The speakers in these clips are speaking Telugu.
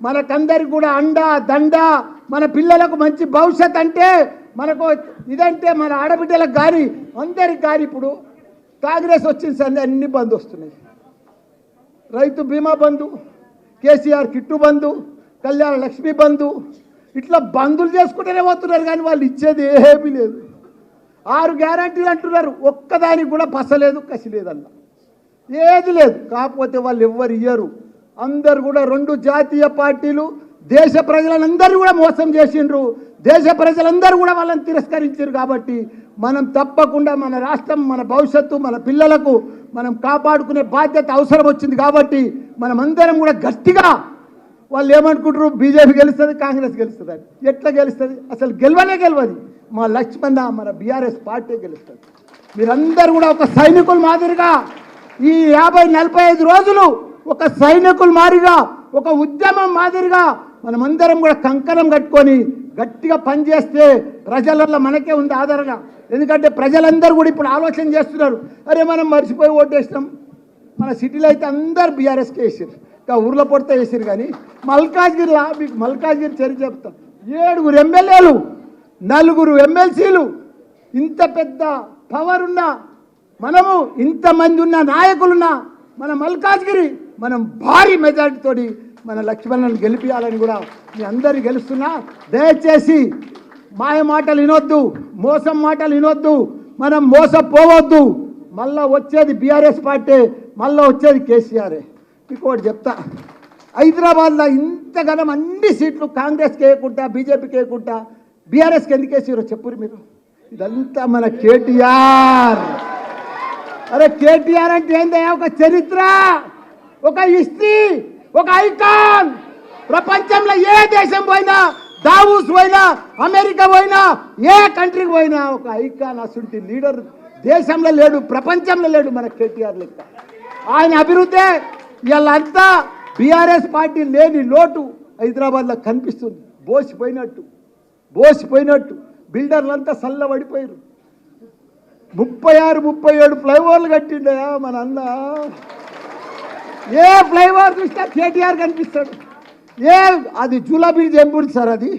మనకందరికి కూడా అండ దండ, మన పిల్లలకు మంచి భవిష్యత్ అంటే మనకు ఇదంటే మన ఆడబిడ్డలకు కానీ అందరికి కానీ ఇప్పుడు కాంగ్రెస్ వచ్చింది సంది అన్ని బంద్ వస్తున్నాయి. రైతు బీమా బంధు, కేసీఆర్ కిట్టు బంధు, కళ్యాణ లక్ష్మి బంధు, ఇట్లా బంధులు చేసుకుంటూనే పోతున్నారు కానీ వాళ్ళు ఇచ్చేది ఏమీ లేదు. 6 గ్యారంటీలు అంటున్నారు, ఒక్కదానికి కూడా పసలేదు కసి లేదన్న, ఏది లేదు. కాకపోతే వాళ్ళు ఎవ్వరు ఇయ్యరు. అందరు కూడా 2 జాతీయ పార్టీలు దేశ ప్రజలందరూ కూడా మోసం చేసిండ్రు. దేశ ప్రజలందరూ కూడా వాళ్ళని తిరస్కరించారు. కాబట్టి మనం తప్పకుండా మన రాష్ట్రం, మన భవిష్యత్తు, మన పిల్లలకు మనం కాపాడుకునే బాధ్యత అవసరం వచ్చింది. కాబట్టి మనం అందరం కూడా గట్టిగా, వాళ్ళు ఏమనుకుంటారు బీజేపీ గెలుస్తుంది కాంగ్రెస్ గెలుస్తుంది అని. ఎట్లా గెలుస్తుంది? అసలు గెలవనే గెలవదు. మా లక్ష్మణ మన బీఆర్ఎస్ పార్టీ గెలుస్తుంది. మీరందరూ కూడా ఒక సైనికుల మాదిరిగా ఈ 50-45 రోజులు ఒక సైనికుల మాదిరిగా, ఒక ఉద్యమం మాదిరిగా మనమందరం కూడా కంకణం కట్టుకొని గట్టిగా పనిచేస్తే ప్రజలలో మనకే ఉంది ఆదరణ. ఎందుకంటే ప్రజలందరూ కూడా ఇప్పుడు ఆలోచన చేస్తున్నారు, అరే మనం మర్చిపోయి ఓటేసినాం. మన సిటీలో అయితే అందరు బీఆర్ఎస్కే వేసారు, ఇంకా ఊర్లో పొడితే వేసారు. కానీ మల్కాజ్గిరిలో, మీకు మల్కాజ్గిరి చర్య చెప్తాం, 7 ఎమ్మెల్యేలు, 4 ఎమ్మెల్సీలు, ఇంత పెద్ద పవర్ ఉన్న మనము, ఇంతమంది ఉన్న నాయకులున్న మన మల్కాజ్గిరి మనం భారీ మెజార్టీతోటి మన లక్ష్మణ్ని గెలిపించాలని కూడా మీ అందరినీ గెలుస్తున్నా. దయచేసి మాయ మాటలు వినొద్దు, మోసం మాటలు వినొద్దు, మనం మోసపోవద్దు. మళ్ళా వచ్చేది బీఆర్ఎస్ పార్టీ, మళ్ళీ వచ్చేది కేసీఆరే. మీకు ఒకటి చెప్తా, హైదరాబాద్లో ఇంతగానం అన్ని సీట్లు కాంగ్రెస్కి వేయకుండా బీజేపీకి వేయకుండా బీఆర్ఎస్కి ఎందుకు వేసారో చెప్పురు మీరు. ఇదంతా మన కేటీఆర్. అరే కేటీఆర్ అంటే ఏందయ్యా? ఒక చరిత్ర, ఒక హిస్టరీ, ఒక ఐకాన్. ప్రపంచంలో ఏ దేశం పోయినా, దావూస్ పోయినా, అమెరికా పోయినా, ఏ కంట్రీకి పోయినా ఒక ఐకాన్. అసలు లీడర్ దేశంలో లేడు, ప్రపంచంలో లేడు మన కేటీఆర్ లెక్క. ఆయన అభివృద్ధి వీళ్ళంతా బీఆర్ఎస్ పార్టీ లేని లోటు హైదరాబాద్లో కనిపిస్తుంది. బోసిపోయినట్టు బిల్డర్లంతా చల్లబడిపోయారు. 36-37 ఫ్లైఓవర్లు కట్టిండయా మన అన్న. ఏ ఫ్లైఓవర్ చూసినా కేటీఆర్ కనిపిస్తాడు. అది జూలా బ్రిడ్జ్ ఏం బ్రిడ్జ్ సార్? అది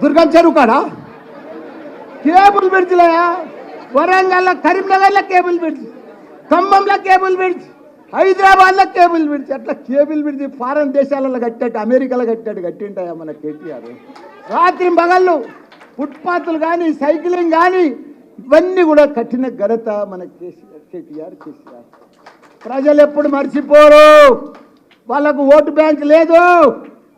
దుర్గం చెరువు కాడా? కేబుల్ బ్రిడ్జ్లయా. వరంగల్లో, కరీంనగర్లో కేబుల్ బ్రిడ్జ్, ఖమ్మంలో కేబుల్ బ్రిడ్జ్, హైదరాబాద్లో కేబుల్ బ్రిడ్జ్. అట్లా కేబుల్ బ్రిడ్జ్ ఫారెన్ దేశాలలో కట్టాడు, అమెరికాలో కట్టింటాయా మన కేటీఆర్. రాత్రి పగళ్ళు ఫుట్పాత్లు కానీ, సైక్లింగ్ కానీ ఇవన్నీ కూడా కట్టిన ఘనత మన కేటీఆర్. ప్రజలు ఎప్పుడు మర్చిపోరు. వాళ్ళకు ఓటు బ్యాంక్ లేదు.